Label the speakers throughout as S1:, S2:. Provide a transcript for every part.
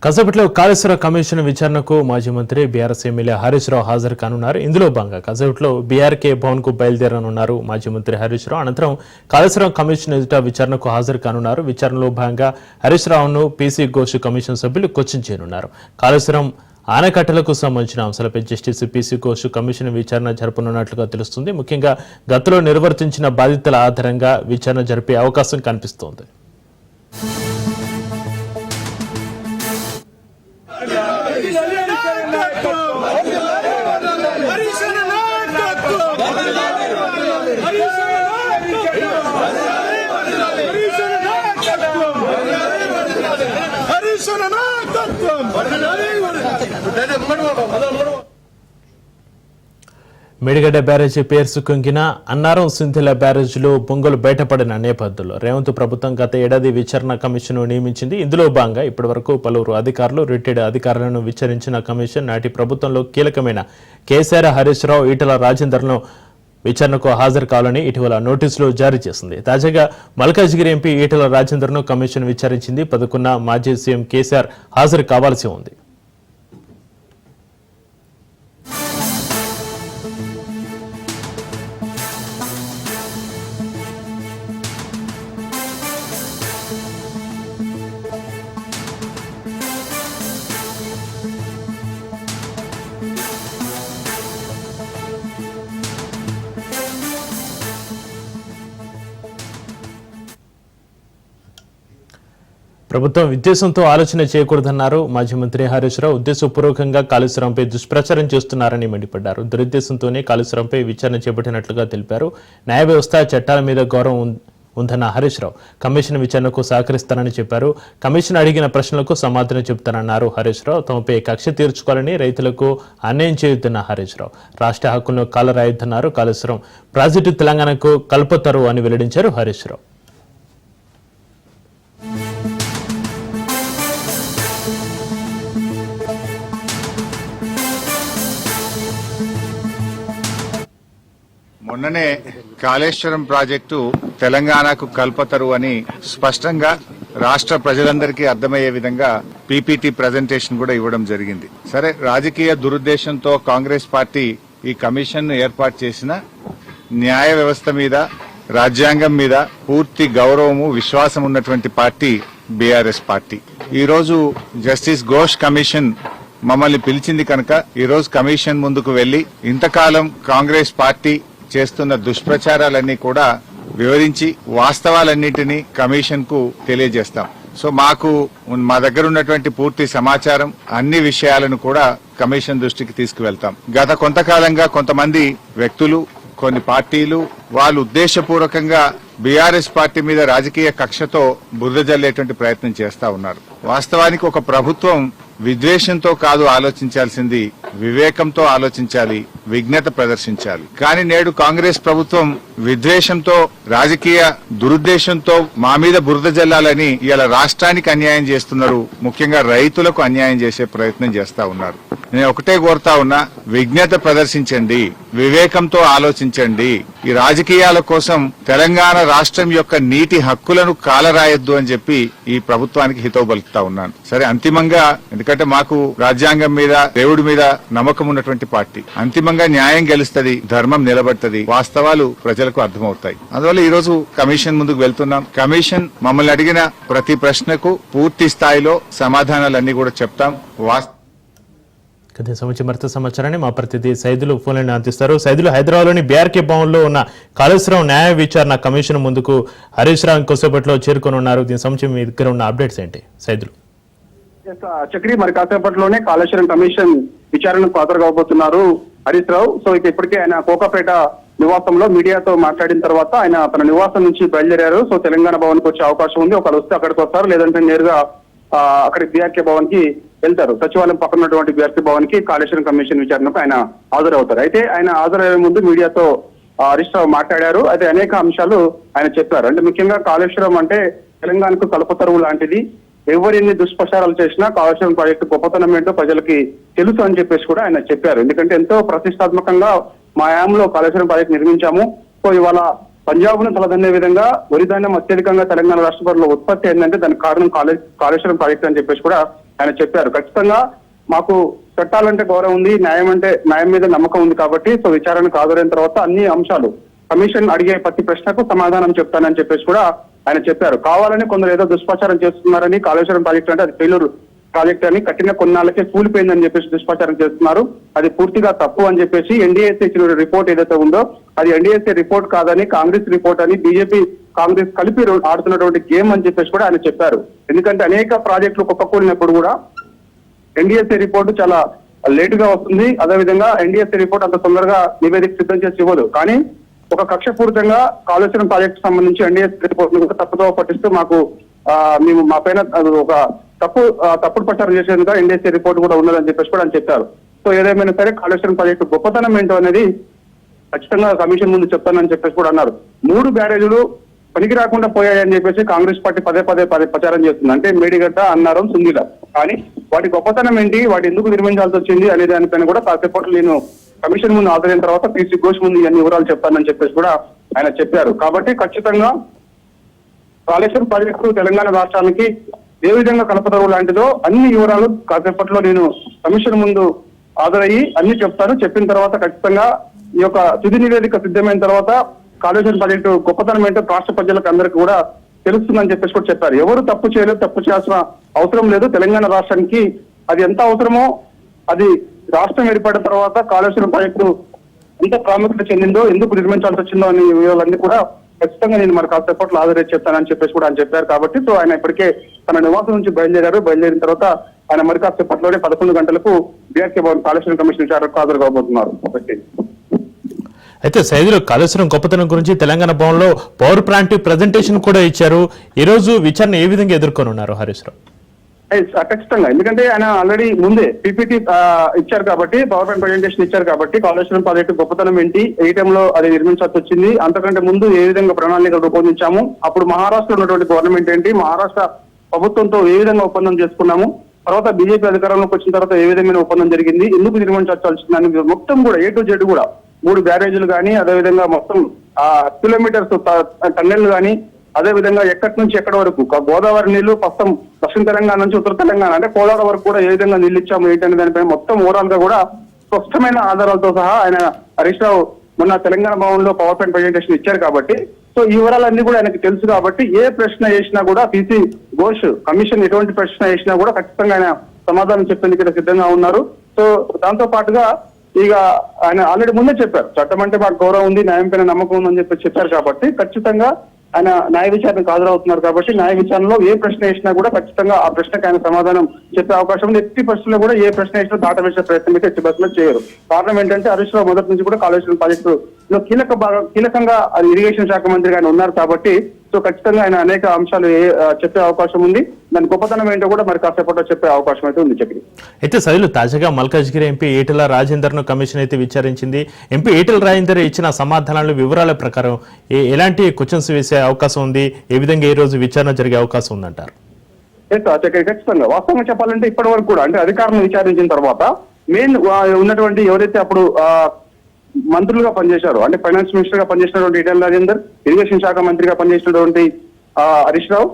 S1: కాసేపట్లో కాళేశ్వరం కమిషన్ విచారణకు మాజీ మంత్రి బీఆర్ఎస్ ఎమ్మెల్యే హరీష్ రావు హాజరు కానున్నారు. ఇందులో భాగంగా కాసేపట్లో బీఆర్కే భవన్ కు బయలుదేరనున్నారు మాజీ మంత్రి హరీష్ రావు. అనంతరం కాళేశ్వరం కమిషన్ ఎదుట విచారణకు హాజరు కానున్నారు. విచారణలో భాగంగా హరీష్ రావును పీసీ ఘోష్ కమిషన్ సభ్యులు క్వశ్చన్ చేయనున్నారు. కాళేశ్వరం ఆనకట్టలకు సంబంధించిన అంశాలపై జస్టిస్ పీసీ ఘోష్ కమిషన్ విచారణ జరపనున్నట్లుగా తెలుస్తుంది. ముఖ్యంగా గతంలో నిర్వర్తించిన బాధితుల ఆధారంగా విచారణ జరిపే అవకాశం కనిపిస్తోంది. మేడిగడ్డ బ్యారేజీ పేర్సు కుంగిన అన్నారం సింధిల బ్యారేజీలో బొంగలు బయటపడిన నేపథ్యంలో రేవంత్ ప్రభుత్వం గత ఏడాది విచారణ కమిషన్ నియమించింది. ఇందులో భాగంగా ఇప్పటివరకు పలువురు అధికారులు రిటైర్డ్ అధికారులను విచారించిన కమిషన్ నాటి ప్రభుత్వంలో కీలకమైన కేసీఆర్, హరీష్ రావు, ఈటల రాజేందర్ను విచారణకు హాజరు కావాలని ఇటీవల నోటీసులు జారీ చేసింది. తాజాగా మల్కాజ్గిరి ఎంపీ ఈటల రాజేందర్ను కమిషన్ విచారించింది. 11న మాజీ సీఎం కేసీఆర్ హాజరు కావాల్సి ఉంది. ప్రభుత్వం ఉద్దేశంతో ఆలోచన చేయకూడదన్నారు మాజీ మంత్రి హరీష్ రావు. ఉద్దేశపూర్వకంగా కాళేశ్వరంపై దుష్ప్రచారం చేస్తున్నారని మండిపడ్డారు. దురుద్దేశంతోనే కాళేశ్వరంపై విచారణ చేపట్టినట్లుగా తెలిపారు. న్యాయ వ్యవస్థ, చట్టాల మీద గౌరవం ఉందన్న హరీష్ రావు కమిషన్ విచారణకు సహకరిస్తారని చెప్పారు. కమిషన్ అడిగిన ప్రశ్నలకు సమాధానం చెబుతానన్నారు హరీష్ రావు. తమపై కక్ష తీర్చుకోవాలని, రైతులకు అన్యాయం చేయొద్దన్న హరీష్ రావు. రాష్ట్ర హక్కులను కాలరాయొద్దన్నారు. కాళేశ్వరం ప్రాజెక్టు తెలంగాణకు కల్పతరు అని వెల్లడించారు హరీష్ రావు.
S2: మొన్ననే కాళేశ్వరం ప్రాజెక్టు తెలంగాణకు కల్పతరు అని స్పష్టంగా రాష్ట్ర ప్రజలందరికీ అర్థమయ్యే విధంగా పీపీటీ ప్రజెంటేషన్ కూడా ఇవ్వడం జరిగింది. సరే, రాజకీయ దురుద్దేశంతో కాంగ్రెస్ పార్టీ ఈ కమిషన్ ను ఏర్పాటు చేసిన న్యాయ వ్యవస్థ మీద, రాజ్యాంగం మీద పూర్తి గౌరవము, విశ్వాసం ఉన్నటువంటి పార్టీ బీఆర్ఎస్ పార్టీ. ఈ రోజు జస్టిస్ ఘోష్ కమిషన్ మమ్మల్ని పిలిచింది కనుక ఈ రోజు కమిషన్ ముందుకు వెళ్లి ఇంతకాలం కాంగ్రెస్ పార్టీ చేస్తున్న దుష్ప్రచారాలన్నీ కూడా వివరించి వాస్తవాలన్నింటినీ కమిషన్ కు తెలియజేస్తాం. సో మా దగ్గర ఉన్నటువంటి పూర్తి సమాచారం, అన్ని విషయాలను కూడా కమిషన్ దృష్టికి తీసుకువెళ్తాం. గత కొంతకాలంగా కొంతమంది వ్యక్తులు, కొన్ని పార్టీలు వాళ్ళు ఉద్దేశపూర్వకంగా బీఆర్ఎస్ పార్టీ మీద రాజకీయ కక్షతో బురద జల్లేటువంటి ప్రయత్నం చేస్తా ఉన్నారు. వాస్తవానికి ఒక ప్రభుత్వం విద్వేషంతో కాదు ఆలోచించాల్సింది, వివేకంతో ఆలోచించాలి, విజ్ఞత ప్రదర్శించాలి. కానీ నేడు కాంగ్రెస్ ప్రభుత్వం విద్వేషంతో, రాజకీయ దురుద్దేశంతో మా మీద బురద జల్లాలని ఇవాళ రాష్ట్రానికి అన్యాయం చేస్తున్నారు. ముఖ్యంగా రైతులకు అన్యాయం చేసే ప్రయత్నం చేస్తా ఉన్నారు. నేను ఒకటే కోరుతా ఉన్నా, విజ్ఞత ప్రదర్శించండి, వివేకంతో ఆలోచించండి. ఈ రాజకీయాల కోసం తెలంగాణ రాష్ట్రం యొక్క నీటి హక్కులను కాలరాయొద్దు అని చెప్పి ఈ ప్రభుత్వానికి హితవు పలుకుతా ఉన్నాను. సరే, అంతిమంగా ఎందుకంటే మాకు రాజ్యాంగం మీద, దేవుడి మీద నమ్మకం ఉన్నటువంటి పార్టీ, అంతిమంగా న్యాయం గెలుస్తుంది, ధర్మం నిలబడుతుంది, వాస్తవాలు ప్రజలకు అర్థమవుతాయి. అందువల్ల ఈ రోజు కమిషన్ ముందుకు వెళ్తున్నాం. కమిషన్ మమ్మల్ని అడిగిన ప్రతి ప్రశ్నకు పూర్తి స్థాయిలో సమాధానాలన్నీ కూడా చెప్తాం.
S1: మరింత సమాచారాన్ని మా ప్రతినిధి సైదులు ఫోన్లను అందిస్తారు. సైదులు, హైదరాబాద్లోని బీఆర్కే భవన్లో ఉన్న కాళేశ్వరం న్యాయ విచారణ కమిషన్ ముందుకు హరీష్ రావు కొద్దిసేపట్లో చేరుకొని ఉన్నారు. దీని సంబంధించి మీ దగ్గర ఉన్న అప్డేట్స్ ఏంటి సైదులు?
S3: చక్రి, మరి కాసేపట్లోనే కాళేశ్వరం కమిషన్ విచారణకు హాజరు కాబోతున్నారు హరీష్ రావు. సో ఇప్పటికే ఆయన కోకాపేట నివాసంలో మీడియాతో మాట్లాడిన తర్వాత ఆయన తన నివాసం నుంచి బయలుదేరారు. సో తెలంగాణ భవన్ కు వచ్చే అవకాశం ఉంది. ఒకరు వస్తే అక్కడికి వస్తారు, లేదంటే నేరుగా అక్కడి బీఆర్కే భవన్ కి వెళ్తారు. సచివాలయం పక్కన ఉన్నటువంటి బీఆర్కే భవన్ కి కాళేశ్వరం కమిషన్ విచారణకు ఆయన హాజరవుతారు. అయితే ఆయన హాజరయ్యే ముందు మీడియాతో హరీష్ రావు మాట్లాడారు. అయితే అనేక అంశాలు ఆయన చెప్పారు. అంటే ముఖ్యంగా కాళేశ్వరం అంటే తెలంగాణకు కల్పతరువు లాంటిది. ఎవరు ఎన్ని దుష్ప్రచారాలు చేసినా కాళేశ్వరం ప్రాజెక్టు గొప్పతనం ఏంటో ప్రజలకి తెలుసు అని చెప్పేసి కూడా ఆయన చెప్పారు. ఎందుకంటే ఎంతో ప్రతిష్టాత్మకంగా మా యాంలో కాళేశ్వరం ప్రాజెక్టు నిర్మించాము. సో ఇవాళ పంజాబ్ ను తలదన్నే విధంగా వరి ధాన్యం అత్యధికంగా తెలంగాణ రాష్ట్ర పరిధిలో ఉత్పత్తి అయిందంటే దానికి కారణం కాళేశ్వరం ప్రాజెక్ట్ అని చెప్పేసి కూడా ఆయన చెప్పారు. ఖచ్చితంగా మాకు చట్టాలంటే గౌరవం ఉంది, న్యాయం మీద నమ్మకం ఉంది కాబట్టి సో విచారణకు హాజరైన తర్వాత అన్ని అంశాలు కమిషన్ అడిగే ప్రతి ప్రశ్నకు సమాధానం చెప్తానని చెప్పేసి కూడా ఆయన చెప్పారు. కావాలని కొందరు ఏదో దుష్ప్రచారం చేస్తున్నారని, కాళేశ్వరం ప్రాజెక్టు అంటే అది ఫెయిల్యూర్ ప్రాజెక్ట్ అని, కట్టిన కొన్నాళ్ళకే కూలిపోయిందని చెప్పేసి దుష్ప్రచారం చేస్తున్నారు. అది పూర్తిగా తప్పు అని చెప్పేసి ఎన్డీఎస్ఏ ఇచ్చిన రిపోర్ట్ ఏదైతే ఉందో అది ఎన్డీఎస్ఏ రిపోర్ట్ కాదని కాంగ్రెస్ రిపోర్ట్ అని బీజేపీ కాంగ్రెస్ కలిపి ఆడుతున్నటువంటి గేమ్ అని చెప్పేసి కూడా ఆయన చెప్పారు. ఎందుకంటే అనేక ప్రాజెక్టులు కుప్పకూలినప్పుడు కూడా ఎన్డీఎస్ఏ రిపోర్టు చాలా లేట్ గా వస్తుంది. అదేవిధంగా ఎన్డీఎస్ఏ రిపోర్ట్ అంత తొందరగా నివేదిక సిద్ధం చేసి ఇవ్వదు. కానీ ఒక కక్షపూరితంగా కాళేశ్వరం ప్రాజెక్టు సంబంధించి ఎన్డీఎస్ఏ రిపోర్ట్ ను తప్పుదో పట్టిస్తూ మేము మా పైన ఒక తప్పుడు ప్రచారం చేసేందుకు ఎన్డీఎస్ఏ రిపోర్ట్ కూడా ఉన్నదని చెప్పేసి కూడా అని చెప్పారు. సో ఏదేమైనా సరే కాళేశ్వరం ప్రాజెక్టు గొప్పతనం ఏంటో అనేది ఖచ్చితంగా కమిషన్ ముందు చెప్తానని చెప్పేసి కూడా అన్నారు. 3 బ్యారేజీలు పనికి రాకుండా పోయాయని చెప్పేసి కాంగ్రెస్ పార్టీ పదే ప్రచారం చేస్తుంది. అంటే మేడిగడ్డ, అన్నారం, సుందిల. కానీ వాటి గొప్పతనం ఏంటి, వాటి ఎందుకు నిర్మించాల్సి వచ్చింది అనే దానిపైన కూడా కాసేపట్లో నేను కమిషన్ ముందు హాజరైన తర్వాత పీసీ ఘోష్ ముందు అన్ని వివరాలు చెప్తానని చెప్పేసి కూడా ఆయన చెప్పారు. కాబట్టి ఖచ్చితంగా కాళేశ్వరం ప్రాజెక్టు తెలంగాణ రాష్ట్రానికి ఏ విధంగా కలపదరువు లాంటిదో అన్ని వివరాలు కాసేపట్లో నేను కమిషన్ ముందు హాజరయ్యి అన్ని చెప్తాను. చెప్పిన తర్వాత ఖచ్చితంగా ఈ యొక్క తుది నివేదిక సిద్ధమైన తర్వాత కాళేశ్వరం ప్రాజెక్టు గొప్పతనం ఏంటో రాష్ట్ర ప్రజలకు అందరికీ కూడా తెలుస్తుందని చెప్పేసి కూడా చెప్పారు. ఎవరు తప్పు చేయలేదు, తప్పు చేయాల్సిన అవసరం లేదు. తెలంగాణ రాష్ట్రానికి అది ఎంత అవసరమో, అది రాష్ట్రం ఏర్పడిన తర్వాత కాళేశ్వరం ప్రాజెక్టు ఎంత ప్రాముఖ్యత చెందిందో, ఎందుకు నిర్మించాల్సి వచ్చిందో అనే వివరాలన్నీ కూడా ఖచ్చితంగా నేను మరి కాసేపట్లో హాజరై చెప్తానని చెప్పేసి కూడా ఆయన చెప్పారు. కాబట్టి సో ఆయన ఇప్పటికే తన నివాసం నుంచి బయలుదేరిన తర్వాత ఆయన మరి కాసేపట్లోనే 11 గంటలకు బీఆర్కే భవన్ కాళేశ్వరం కమిషన్ విచారణకు హాజరు కాబోతున్నారు.
S1: అయితే సైదులు కాళేశ్వరం గొప్పతనం గురించి తెలంగాణ భవన్లో పవర్ ప్లాంట్ ప్రజెంటేషన్ కూడా ఇచ్చారు. ఈ రోజు విచారణ ఏ విధంగా ఎదుర్కొని ఉన్నారు హరీష్ రావు?
S3: ఖచ్చితంగా, ఎందుకంటే ఆయన ఆల్రెడీ ముందే పీపీటీ ఇచ్చారు కాబట్టి, పవర్ పాయింట్ ప్రజెంటేషన్ ఇచ్చారు కాబట్టి కాళేశ్వరం ప్రాజెక్టు గొప్పతనం ఏంటి, ఏ టైంలో అది నిర్మించాల్సి వచ్చింది, అంతకంటే ముందు ఏ విధంగా ప్రణాళికలు రూపొందించాము, అప్పుడు మహారాష్ట్రలో ఉన్నటువంటి గవర్నమెంట్ ఏంటి, మహారాష్ట్ర ప్రభుత్వంతో ఏ విధంగా ఒప్పందం చేసుకున్నాము, తర్వాత బీజేపీ అధికారంలోకి వచ్చిన తర్వాత ఏ విధమైన ఒప్పందం జరిగింది, ఎందుకు నిర్మించాల్సి వచ్చిందని మొత్తం కూడా ఏ టు జెడ్ కూడా 3 బ్యారేజీలు కానీ, అదేవిధంగా మొత్తం కిలోమీటర్స్ టన్నెల్ కానీ, అదే విధంగా ఎక్కడి నుంచి ఎక్కడి వరకు గోదావరి నీళ్లు ప్రస్తుతం దక్షిణ తెలంగాణ నుంచి ఉత్తర తెలంగాణ అంటే కోలాడ వరకు కూడా ఏ విధంగా నీళ్ళు ఇచ్చాము ఏంటనే దానిపై మొత్తం ఓవరాల్ గా కూడా స్పష్టమైన ఆధారాలతో సహా ఆయన హరీష్ రావు మొన్న తెలంగాణ భవన్ లో పవర్ పాయింట్ ప్రజెంటేషన్ ఇచ్చారు. కాబట్టి సో ఈ వివరాలన్నీ కూడా ఆయనకు తెలుసు. కాబట్టి ఏ ప్రశ్న వేసినా కూడా పీసీ ఘోష్ కమిషన్ ఎటువంటి ప్రశ్న వేసినా కూడా ఖచ్చితంగా ఆయన సమాధానం చెప్పేందుకు సిద్ధంగా ఉన్నారు. సో దాంతో పాటుగా ఇక ఆయన ఆల్రెడీ ముందే చెప్పారు, చట్టం అంటే మాకు గౌరవం ఉంది, న్యాయం పైన నమ్మకం ఉందని చెప్పి చెప్పారు. కాబట్టి ఖచ్చితంగా ఆయన న్యాయ విచారణకు హాజరవుతున్నారు. కాబట్టి న్యాయ విచారణలో ఏ ప్రశ్న వేసినా కూడా ఖచ్చితంగా ఆ ప్రశ్నకు ఆయన సమాధానం చెప్పే అవకాశం ఉంది. ఎట్టి పరిస్థితుల్లో కూడా ఏ ప్రశ్న వేసినా దాటవేసే ప్రయత్నం అయితే ఎట్టి పరిస్థితుల్లో చేయరు. కారణం ఏంటంటే హరీష్ రావు మొదటి నుంచి కూడా కాళేశ్వరం ప్రాజెక్టులో కీలకంగా ఇరిగేషన్ శాఖ మంత్రిగా ఆయన ఉన్నారు. కాబట్టి సో ఖచ్చితంగా ఆయన అనేక అంశాలు చెప్పే అవకాశం ఉంది. దాని గొప్పతనం ఏంటో కూడా మరి కాసేపట్లో చెప్పే అవకాశం అయితే ఉంది. చెప్పి
S1: అయితే సైలు తాజాగా మల్కాజ్గిరి ఎంపీ ఈటెల రాజేందర్ ను కమిషన్ అయితే విచారించింది. ఎంపీ ఈటెల రాజేందర్ ఇచ్చిన సమాధానాలు వివరాల ప్రకారం ఎలాంటి క్వశ్చన్స్ వేసే అవకాశం ఉంది, ఏ విధంగా ఈ రోజు విచారణ జరిగే అవకాశం ఉందంటారు?
S3: ఖచ్చితంగా వాస్తవంగా చెప్పాలంటే ఇప్పటి వరకు కూడా అంటే అధికారులను విచారించిన తర్వాత మెయిన్ ఉన్నటువంటి ఎవరైతే అప్పుడు మంత్రులుగా పనిచేశారు, అంటే ఫైనాన్స్ మినిస్టర్ గా పనిచేసినటువంటి ఈటెల రాజేందర్, ఇరిగేషన్ శాఖ మంత్రిగా పనిచేసినటువంటి హరీష్ రావు,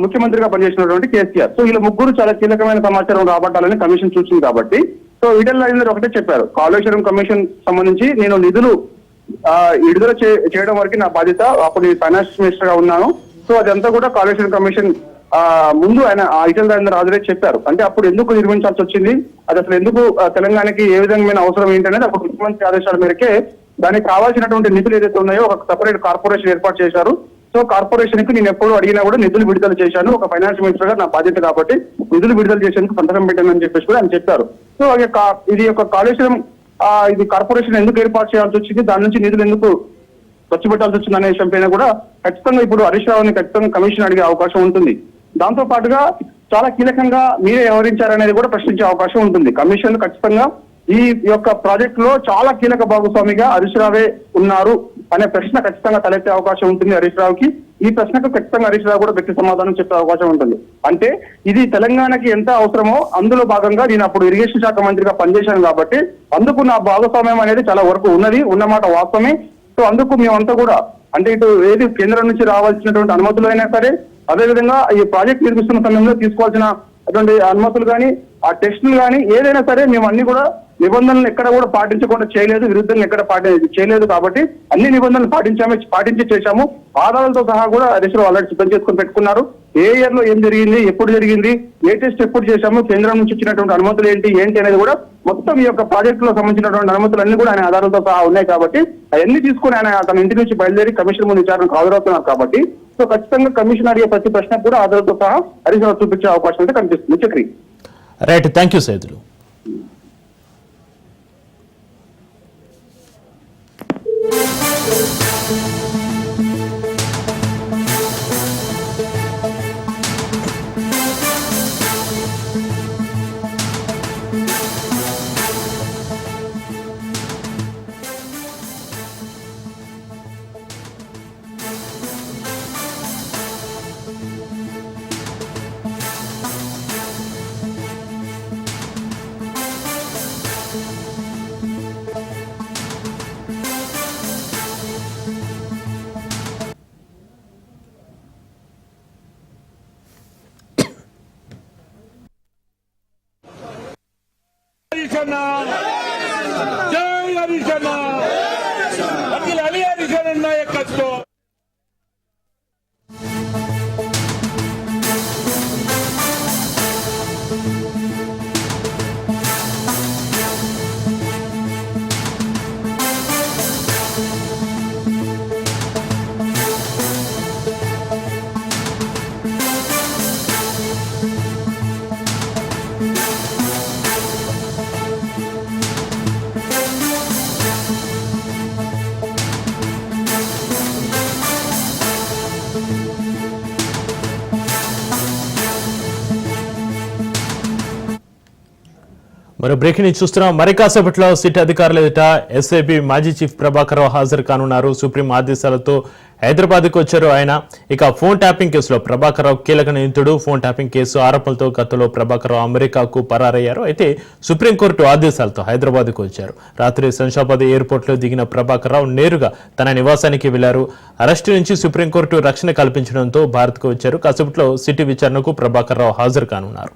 S3: ముఖ్యమంత్రిగా పనిచేసినటువంటి కేసీఆర్. సో వీళ్ళ ముగ్గురు చాలా కీలకమైన సమాచారం రాబట్టాలని కమిషన్ చూసింది. కాబట్టి సో ఈటెల రాజేందర్ ఒకటే చెప్పారు, కాళేశ్వరం కమిషన్ సంబంధించి నేను నిధులు విడుదల చేయడం వరకు నా బాధ్యత, అప్పుడు నేను ఫైనాన్స్ మినిస్టర్ గా ఉన్నాను. సో అదంతా కూడా కాళేశ్వరం కమిషన్ ముందు ఆయన ఈటెల రాజేందర్ హాజరై చెప్పారు. అంటే అప్పుడు ఎందుకు నిర్మించాల్సి వచ్చింది, అది అసలు ఎందుకు తెలంగాణకి ఏ విధమైన అవసరం ఏంటనేది అప్పుడు ముఖ్యమంత్రి ఆదేశాల మేరకే దానికి కావాల్సినటువంటి నిధులు ఏదైతే ఉన్నాయో ఒక సపరేట్ కార్పొరేషన్ ఏర్పాటు చేశారు. సో కార్పొరేషన్ కి నేను ఎప్పుడు అడిగినా కూడా నిధులు విడుదల చేశాను, ఒక ఫైనాన్స్ మినిస్టర్ గా నా బాధ్యత కాబట్టి నిధులు విడుదల చేసేందుకు సంతకం పెట్టానని చెప్పేసి కూడా ఆయన చెప్పారు. సో ఇది ఒక కాళేశ్వరం ఇది కార్పొరేషన్ ఎందుకు ఏర్పాటు చేయాల్సి వచ్చింది, దాని నుంచి నిధులు ఎందుకు ఖర్చు పెట్టాల్సి వచ్చింది అనే విషయం పైన కూడా ఖచ్చితంగా ఇప్పుడు హరీష్ రావుని ఖచ్చితంగా కమిషన్ అడిగే అవకాశం ఉంటుంది. దాంతో పాటుగా చాలా కీలకంగా మీరే వ్యవహరించారనేది కూడా ప్రశ్నించే అవకాశం ఉంటుంది. కమిషన్ ఖచ్చితంగా ఈ యొక్క ప్రాజెక్ట్ లో చాలా కీలక భాగస్వామిగా హరీష్ రావే ఉన్నారు అనే ప్రశ్న ఖచ్చితంగా తలెత్తే అవకాశం ఉంటుంది హరీష్ రావుకి. ఈ ప్రశ్నకు ఖచ్చితంగా హరీష్ రావు కూడా గట్టి సమాధానం చెప్పే అవకాశం ఉంటుంది. అంటే ఇది తెలంగాణకి ఎంత అవసరమో అందులో భాగంగా నేను అప్పుడు ఇరిగేషన్ శాఖ మంత్రిగా పనిచేశాను కాబట్టి అందుకు నా భాగస్వామ్యం అనేది చాలా వరకు ఉన్నమాట వాస్తవమే. సో అందుకు మేమంతా కూడా అంటే ఇటు ఏది కేంద్రం నుంచి రావాల్సినటువంటి అనుమతులు అయినా సరే, అదేవిధంగా ఈ ప్రాజెక్ట్ నిర్మిస్తున్న సమయంలో తీసుకోవాల్సిన అటువంటి అనుమతులు కానీ, ఆ టెస్టులు కానీ ఏదైనా సరే మేము అన్ని కూడా నిబంధనలు ఎక్కడ కూడా పాటించకుండా చేయలేదు, విరుద్ధంగా ఎక్కడ చేయలేదు. కాబట్టి అన్ని నిబంధనలు పాటించి చేశాము. ఆధారాలతో సహా కూడా హరీశ్రావు ఆల్రెడీ సిద్ధం చేసుకొని పెట్టుకున్నారు. ఏ ఇయర్ లో ఏం జరిగింది, ఎప్పుడు జరిగింది, ఏ టెస్ట్ ఎప్పుడు చేశాము, కేంద్రం నుంచి ఇచ్చినటువంటి అనుమతులు ఏంటి అనేది కూడా మొత్తం ఈ యొక్క ప్రాజెక్టు లో సంబంధించినటువంటి అనుమతులన్నీ కూడా ఆయన ఆధారాలతో సహా ఉన్నాయి. కాబట్టి అవన్నీ తీసుకుని ఆయన తన ఇంటి నుంచి బయలుదేరి కమిషన్ ముందు విచారణకు హాజరవుతున్నారు. కాబట్టి సో ఖచ్చితంగా కమిషన్ అడిగే ప్రతి ప్రశ్నకు కూడా ఆధారాలతో సహా హరీశ్రావు చూపించే అవకాశం అయితే కనిపిస్తుంది. Chakri.
S1: Right, thank you Saidulu.
S4: జై హరీశన్న, అఖిల అలీ హరీశన్న నాయకత్వం.
S1: మరో బ్రేకింగ్ న్యూస్ చూస్తున్నాం. మరి కాసేపట్లో సిట్ అధికారులు ఎదుట ఎస్ఐబి మాజీ చీఫ్ ప్రభాకర్ రావు హాజరు కానున్నారు. సుప్రీం ఆదేశాలతో హైదరాబాద్కు వచ్చారు ఆయన. ఇక ఫోన్ ట్యాపింగ్ కేసులో ప్రభాకర్ రావు కీలక నిందితుడు. ఫోన్ ట్యాపింగ్ కేసు ఆరోపణలతో గతంలో ప్రభాకర్ రావు అమెరికాకు పరారయ్యారు. అయితే సుప్రీంకోర్టు ఆదేశాలతో హైదరాబాద్కు వచ్చారు. రాత్రి శంషాబాద్ ఎయిర్పోర్ట్ లో దిగిన ప్రభాకర్ రావు నేరుగా తన నివాసానికి వెళ్లారు. అరెస్టు నుంచి సుప్రీంకోర్టు రక్షణ కల్పించడంతో భారత్కు వచ్చారు. కాసేపట్లో సిట్ విచారణకు ప్రభాకర్ రావు హాజరు కానున్నారు.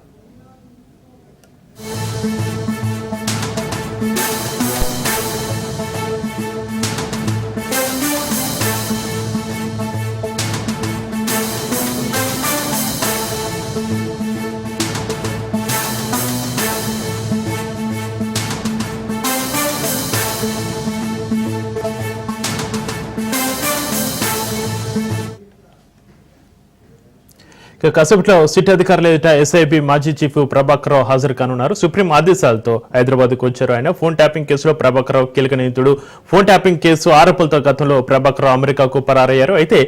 S1: కాసేపట్లో సిట్ అధికారులు ఎదుట ఎస్ఐబి మాజీ చీఫ్ ప్రభాకర్ రావు హాజరు కానున్నారు. సుప్రీం ఆదేశాలతో హైదరాబాద్కు వచ్చారు ఆయన. ఫోన్ ట్యాపింగ్ కేసులో ప్రభాకర్ రావు కీలక నిందితుడు. ఫోన్ ట్యాపింగ్ కేసు ఆరోపణలతో గతంలో ప్రభాకర్ రావు అమెరికాకు పరారయ్యారు. అయితే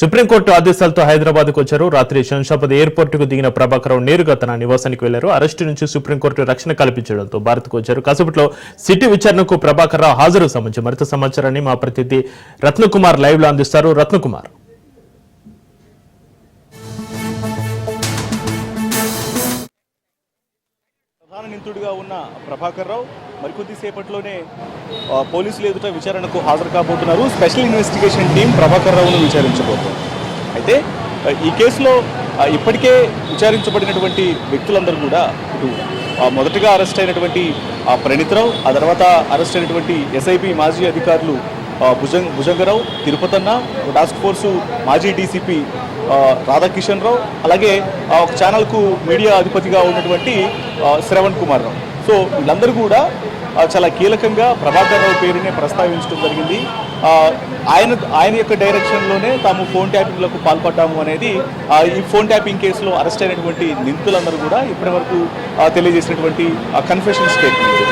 S1: సుప్రీంకోర్టు ఆదేశాలతో హైదరాబాద్కు వచ్చారు. రాత్రి శంషాబాద్ ఎయిర్పోర్టుకు దిగిన ప్రభాకర్ రావు నేరుగా తన నివాసానికి వెళ్లారు. అరెస్టు నుంచి సుప్రీంకోర్టు రక్షణ కల్పించడంతో భారత్కు వచ్చారు. కాసేపట్లో సిట్ విచారణకు ప్రభాకర్ రావు హాజరు సంబంధించి మరింత సమాచారాన్ని మా ప్రతినిధి రత్నకుమార్ లైవ్ లో అందిస్తారు. రత్నకుమార్.
S5: ప్రధాన నిందితుడిగా ఉన్న ప్రభాకర్ రావు మరికొద్దిసేపట్లోనే పోలీసులు ఎదుట విచారణకు హాజరు కాబోతున్నారు. స్పెషల్ ఇన్వెస్టిగేషన్ టీం ప్రభాకర్ రావును విచారించబోతోంది. అయితే ఈ కేసులో ఇప్పటికే విచారించబడినటువంటి వ్యక్తులందరూ కూడా ఇటు మొదటగా అరెస్ట్ అయినటువంటి ప్రణీతరావు, ఆ తర్వాత అరెస్ట్ అయినటువంటి ఎస్ఐబి మాజీ అధికారులు భుజంగరావు, తిరుపతన్న, టాస్క్ ఫోర్సు మాజీ డీసీపీ రాధాకిషన్ రావు, అలాగే ఒక ఛానల్కు మీడియా అధిపతిగా ఉన్నటువంటి శ్రవణ్ కుమార్ రావు. సో వీళ్ళందరూ కూడా చాలా కీలకంగా ప్రభాకర్ రావు పేరునే ప్రస్తావించడం జరిగింది. ఆయన యొక్క డైరెక్షన్లోనే తాము ఫోన్ ట్యాపింగ్లకు పాల్పడ్డాము అనేది ఈ ఫోన్ ట్యాపింగ్ కేసులో అరెస్ట్ అయినటువంటి నిందితులందరూ కూడా ఇప్పటి వరకు తెలియజేసినటువంటి కన్ఫెషన్ స్టేట్మెంట్.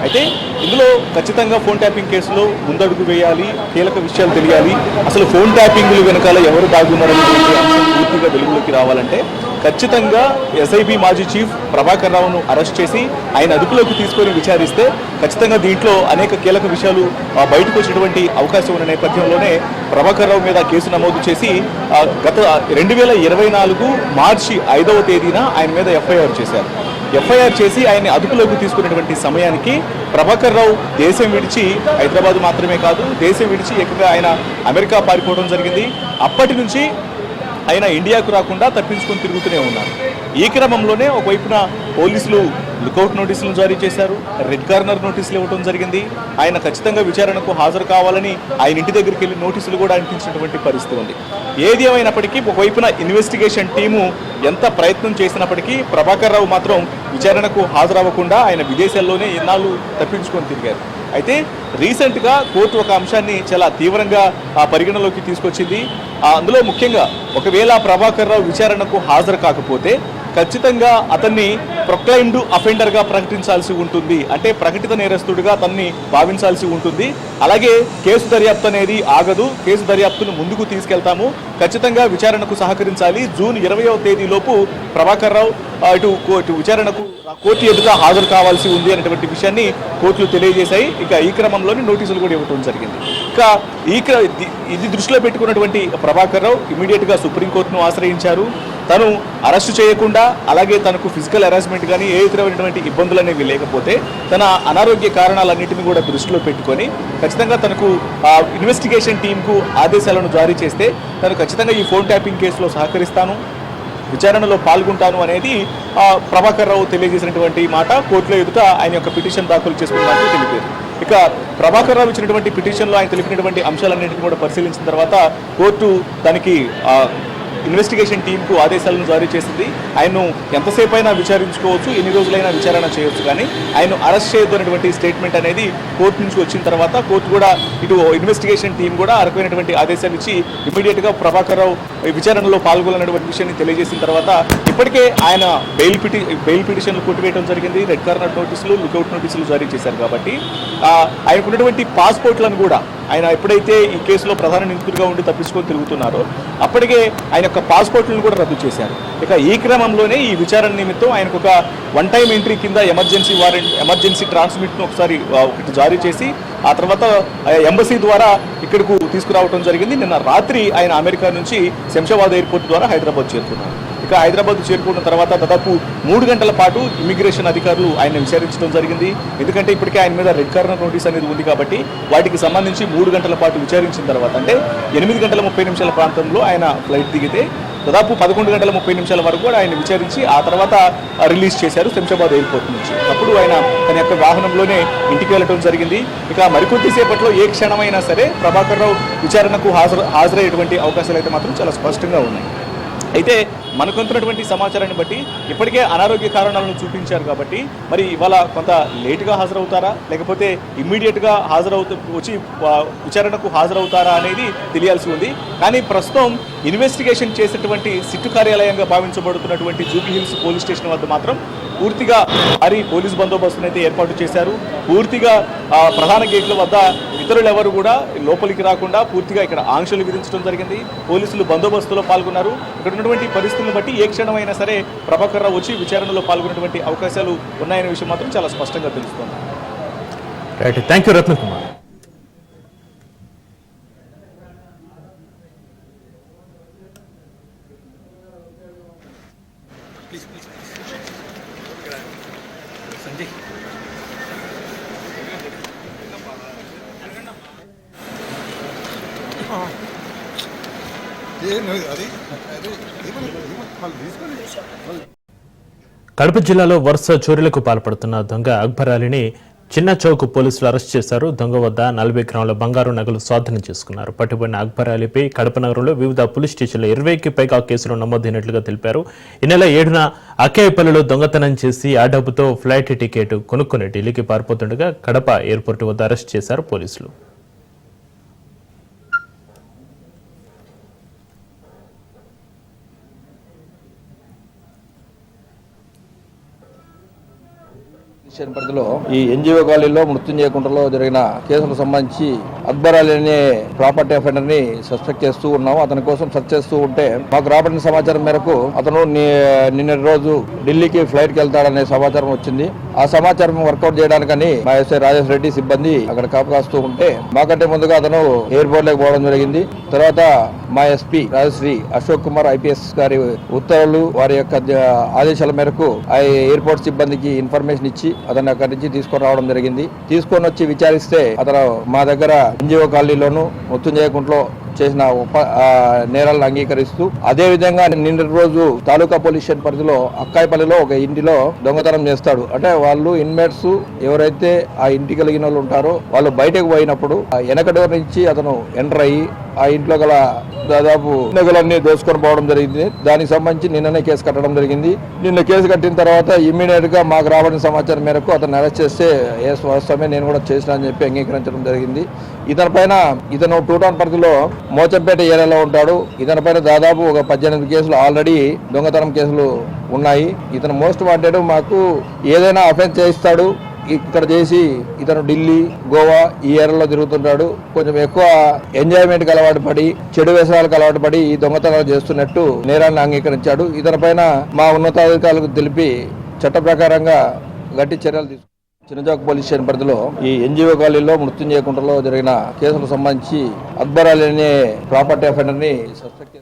S5: అయితే ఇందులో ఖచ్చితంగా ఫోన్ ట్యాపింగ్ కేసులో ముందడుగు వేయాలి, కీలక విషయాలు తెలియాలి. అసలు ఫోన్ ట్యాపింగ్లు వెనకాల ఎవరు దాగున్నారనేటువంటి అంశం పూర్తిగా వెలుగులోకి రావాలంటే ఖచ్చితంగా ఎస్ఐబి మాజీ చీఫ్ ప్రభాకర్ రావును అరెస్ట్ చేసి ఆయన అదుపులోకి తీసుకొని విచారిస్తే ఖచ్చితంగా దీంట్లో అనేక కీలక విషయాలు బయటకు వచ్చినటువంటి అవకాశం ఉన్న నేపథ్యంలోనే ప్రభాకర్ రావు మీద కేసు నమోదు చేసి గత 2024 మార్చి 5వ తేదీన ఆయన మీద ఎఫ్ఐఆర్ చేశారు. ఎఫ్ఐఆర్ చేసి ఆయన్ని అదుపులోకి తీసుకున్నటువంటి సమయానికి ప్రభాకర్ రావు దేశం విడిచి హైదరాబాద్ మాత్రమే కాదు దేశం విడిచి ఏకంగా ఆయన అమెరికా పారిపోవడం జరిగింది. అప్పటి నుంచి ఆయన ఇండియాకు రాకుండా తప్పించుకొని తిరుగుతూనే ఉన్నారు. ఈ క్రమంలోనే ఒకవైపున పోలీసులు లుకౌట్ నోటీసులు జారీ చేశారు, రెడ్ కార్నర్ నోటీసులు ఇవ్వడం జరిగింది. ఆయన ఖచ్చితంగా విచారణకు హాజరు కావాలని ఆయన ఇంటి దగ్గరికి వెళ్ళి నోటీసులు కూడా అంటించినటువంటి పరిస్థితి ఉంది. ఏది ఏమైనప్పటికీ ఒకవైపున ఇన్వెస్టిగేషన్ టీము ఎంత ప్రయత్నం చేసినప్పటికీ ప్రభాకర్ రావు మాత్రం విచారణకు హాజరవ్వకుండా ఆయన విదేశాల్లోనే ఎన్నాళ్ళు తప్పించుకొని తిరిగారు. అయితే రీసెంట్గా కోర్టు ఒక అంశాన్ని చాలా తీవ్రంగా పరిగణలోకి తీసుకొచ్చింది. అందులో ముఖ్యంగా ఒకవేళ ప్రభాకర్ రావు విచారణకు హాజరు కాకపోతే ఖచ్చితంగా అతన్ని ప్రొక్లైమ్డ్ అఫెండర్గా ప్రకటించాల్సి ఉంటుంది. అంటే ప్రకటిత నేరస్తుడిగా అతన్ని భావించాల్సి ఉంటుంది. అలాగే కేసు దర్యాప్తు అనేది ఆగదు, కేసు దర్యాప్తును ముందుకు తీసుకెళ్తాము, ఖచ్చితంగా విచారణకు సహకరించాలి. జూన్ 20వ తేదీలోపు ప్రభాకర్ రావు ఇటు విచారణకు కోర్టు ఎదుట హాజరు కావాల్సి ఉంది అనేటువంటి విషయాన్ని కోర్టులు తెలియజేశాయి. ఇక ఈ క్రమంలోని నోటీసులు కూడా ఇవ్వడం జరిగింది. ఇక ఇది దృష్టిలో పెట్టుకున్నటువంటి ప్రభాకర్ రావు ఇమీడియట్గా సుప్రీంకోర్టును ఆశ్రయించారు. తను అరెస్టు చేయకుండా అలాగే తనకు ఫిజికల్ హెరాస్మెంట్ కానీ ఏ ఇతరమైనటువంటి ఇబ్బందులు అనేవి లేకపోతే తన అనారోగ్య కారణాలన్నింటినీ కూడా దృష్టిలో పెట్టుకొని ఖచ్చితంగా తనకు ఇన్వెస్టిగేషన్ టీంకు ఆదేశాలను జారీ చేస్తే తను ఖచ్చితంగా ఈ ఫోన్ ట్యాపింగ్ కేసులో సహకరిస్తాను, విచారణలో పాల్గొంటాను అనేది ప్రభాకర్ రావు తెలియజేసినటువంటి మాట. కోర్టులో ఎదుట ఆయన యొక్క పిటిషన్ దాఖలు చేసుకున్నట్టు తెలిపారు. ఇక ప్రభాకర్ రావు ఇచ్చినటువంటి పిటిషన్లో ఆయన తెలిపినటువంటి అంశాలన్నింటినీ కూడా పరిశీలించిన తర్వాత కోర్టు దానికి ఇన్వెస్టిగేషన్ టీంకు ఆదేశాలను జారీ చేసింది. ఆయన్ను ఎంతసేపు అయినా విచారించుకోవచ్చు, ఎన్ని రోజులైనా విచారణ చేయవచ్చు, కానీ ఆయన అరెస్ట్ చేయొద్దు అనేటువంటి స్టేట్మెంట్ అనేది కోర్టు నుంచి వచ్చిన తర్వాత కోర్టు కూడా ఇటు ఇన్వెస్టిగేషన్ టీం కూడా ఆ రకమైనటువంటి ఆదేశాలు ఇచ్చి ఇమీడియట్గా ప్రభాకర్ రావు విచారణలో పాల్గొనటువంటి విషయాన్ని తెలియజేసిన తర్వాత ఇప్పటికే ఆయన బెయిల్ పిటిషన్లు కొట్టివేయడం జరిగింది. రెడ్ కార్నర్ నోటీసులు, లుకౌట్ నోటీసులు జారీ చేశారు. కాబట్టి ఆయనకున్నటువంటి పాస్పోర్ట్లను కూడా ఆయన ఎప్పుడైతే ఈ కేసులో ప్రధాన నిందితుడిగా ఉండి తప్పించుకొని తిరుగుతున్నారో అప్పటికే ఆయన యొక్క పాస్పోర్ట్లను కూడా రద్దు చేశారు. ఇక ఈ క్రమంలోనే ఈ విచారణ నిమిత్తం ఆయనకు ఒక వన్ టైం ఎంట్రీ కింద ఎమర్జెన్సీ ట్రాన్స్మిట్ను ఒకటి జారీ చేసి ఆ తర్వాత ఎంబసీ ద్వారా ఇక్కడకు తీసుకురావడం జరిగింది. నిన్న రాత్రి ఆయన అమెరికా నుంచి శంషాబాద్ ఎయిర్పోర్ట్ ద్వారా హైదరాబాద్ చేరుకున్నారు. ఇక హైదరాబాద్ చేరుకున్న తర్వాత దాదాపు 3 గంటల పాటు ఇమిగ్రేషన్ అధికారులు ఆయన విచారించడం జరిగింది. ఎందుకంటే ఇప్పటికే ఆయన మీద రెడ్ కార్నర్ నోటీస్ అనేది ఉంది కాబట్టి వాటికి సంబంధించి 3 గంటల పాటు విచారించిన తర్వాత అంటే 8 గంటల 30 నిమిషాల ప్రాంతంలో ఆయన ఫ్లైట్ దిగితే దాదాపు 11 గంటల 30 నిమిషాల వరకు కూడా ఆయన విచారించి ఆ తర్వాత రిలీజ్ చేశారు శంషాబాద్ ఎయిర్పోర్ట్ నుంచి. అప్పుడు ఆయన తన యొక్క వాహనంలోనే ఇంటికి వెళ్ళడం జరిగింది. ఇక మరికొద్దిసేపట్లో ఏ క్షణమైనా సరే ప్రభాకర్ రావు విచారణకు హాజరయ్యేటువంటి అవకాశాలు అయితే మాత్రం చాలా స్పష్టంగా ఉన్నాయి. అయితే మనకుంటున్నటువంటి సమాచారాన్ని బట్టి ఇప్పటికే అనారోగ్య కారణాలను చూపించారు కాబట్టి మరి ఇవాళ కొంత లేటుగా హాజరవుతారా లేకపోతే ఇమ్మీడియట్గా వచ్చి విచారణకు హాజరవుతారా అనేది తెలియాల్సి ఉంది. కానీ ప్రస్తుతం ఇన్వెస్టిగేషన్ చేసేటువంటి సిట్టు కార్యాలయంగా భావించబడుతున్నటువంటి జూబ్లీహిల్స్ పోలీస్ స్టేషన్ వద్ద మాత్రం పూర్తిగా భారీ పోలీస్ బందోబస్తును అయితే ఏర్పాటు చేశారు. పూర్తిగా ప్రధాన గేట్ల వద్ద ఇతరులు ఎవరు కూడా లోపలికి రాకుండా పూర్తిగా ఇక్కడ ఆంక్షలు విధించడం జరిగింది. పోలీసులు బందోబస్తులో పాల్గొన్నారు. ఇక్కడ ఉన్నటువంటి పరిస్థితులను బట్టి ఏ క్షణమైనా సరే ప్రభాకర్ రావు వచ్చి విచారణలో పాల్గొనేటువంటి అవకాశాలు ఉన్నాయనే విషయం మాత్రం చాలా స్పష్టంగా తెలుస్తోంది.
S1: థ్యాంక్ యూ రత్న కుమార్. కడప జిల్లాలో వరుస చోరీలకు పాల్పడుతున్న దొంగ అక్బర్ అలీని చిన్న చౌక్ పోలీసులు అరెస్ట్ చేశారు. దొంగ వద్ద 40 గ్రాముల బంగారు నగలు స్వాధీనం చేసుకున్నారు. పట్టుబడిన అక్బర్ అలీపై కడప నగరంలో వివిధ పోలీస్ స్టేషన్లో 20కి పైగా కేసులు నమోదైనట్లుగా తెలిపారు. ఈ నెల 7న అక్కాయపల్లిలో దొంగతనం చేసి ఆ డబ్బుతో ఫ్లైట్ టికెట్ కొనుక్కుని ఢిల్లీకి పారిపోతుండగా కడప ఎయిర్పోర్టు వద్ద అరెస్ట్ చేశారు పోలీసులు.
S6: పరిధిలో ఈ ఎన్జిఓ కాలనీలో మృత్యుంజయ కుంటలో జరిగిన కేసులకు సంబంధించి అక్బర్ అలీ అనే ప్రాపర్టీ అఫెండర్ ని సస్పెక్ట్ చేస్తూ ఉన్నాము. అతని కోసం సెర్చ్ చేస్తూ ఉంటే మాకు రాబడిన సమాచారం మేరకు అతను నిన్నటి రోజు ఢిల్లీకి ఫ్లైట్ కి వెళ్తాడనే సమాచారం వచ్చింది. ఆ సమాచారం వర్కౌట్ చేయడానికని మా ఎస్ఐ రాజేష్ రెడ్డి సిబ్బంది అక్కడ కాపు కాస్తూ ఉంటే మాకంటే ముందుగా అతను ఎయిర్పోర్ట్ లోకి పోవడం జరిగింది. తర్వాత మా ఎస్పీ రాజశ్రీ అశోక్ కుమార్ ఐపీఎస్ గారి ఉత్తర్వులు వారి యొక్క ఆదేశాల మేరకు ఆ ఎయిర్పోర్ట్ సిబ్బందికి ఇన్ఫర్మేషన్ ఇచ్చి అతను అక్కడి నుంచి తీసుకొని రావడం జరిగింది. తీసుకొని వచ్చి విచారిస్తే అతను మా దగ్గర ఎన్జిఓ కాలనీలోను మృత్యుంజయకుంటలో చేసిన నేరాలను అంగీకరిస్తూ అదే విధంగా నిన్నటి రోజు తాలూకా పోలీస్ స్టేషన్ పరిధిలో అక్కాయిపల్లిలో ఒక ఇంటిలో దొంగతనం చేస్తాడు. అంటే వాళ్ళు ఇన్మేట్స్ ఎవరైతే ఆ ఇంటి కలిగిన వాళ్ళు ఉంటారో వాళ్ళు బయటకు పోయినప్పుడు ఆ వెనక డోర్ నుంచి అతను ఎంటర్ అయ్యి ఆ ఇంట్లో గల దాదాపు నగలన్నీ దోసుకొని పోవడం జరిగింది. దానికి సంబంధించి నిన్ననే కేసు కట్టడం జరిగింది. నిన్న కేసు కట్టిన తర్వాత ఇమ్మీడియట్ గా మాకు రాబడిన సమాచారం మేరకు అతను అరెస్ట్ చేస్తే వాస్తవమే నేను కూడా చేసిన అని చెప్పి అంగీకరించడం జరిగింది. ఇతను టూ టౌన్ పరిధిలో మోచంపేట ఏరియాలో ఉంటాడు. ఇతని పైన దాదాపు ఒక 18 కేసులు ఆల్రెడీ దొంగతనం కేసులు ఉన్నాయి. ఇతను మోస్ట్ వాంటెడ్. మాకు ఏదైనా అఫెన్స్ చేయిస్తాడు ఇక్కడ చేసి ఇతను ఢిల్లీ గోవా ఈ ఏరియాలో తిరుగుతుంటాడు. కొంచెం ఎక్కువ ఎంజాయ్మెంట్కి అలవాటు పడి చెడు వ్యసనాలకు అలవాటు పడి ఈ దొంగతనాలు చేస్తున్నట్టు నేరాన్ని అంగీకరించాడు. ఇతని పైన మా ఉన్నతాధికారులకు తెలిపి చట్ట ప్రకారంగా గట్టి చర్యలు తీసుకు చిన్నజాక్ పోలీస్ స్టేషన్ పరిధిలో ఈ ఎన్జిఓ కాలనీలో మృత్యుంజయకుంటలో జరిగిన కేసులకు సంబంధించి అక్బర్ అలీ అనే ప్రాపర్టీ అఫెండర్ ని సస్పెక్ట్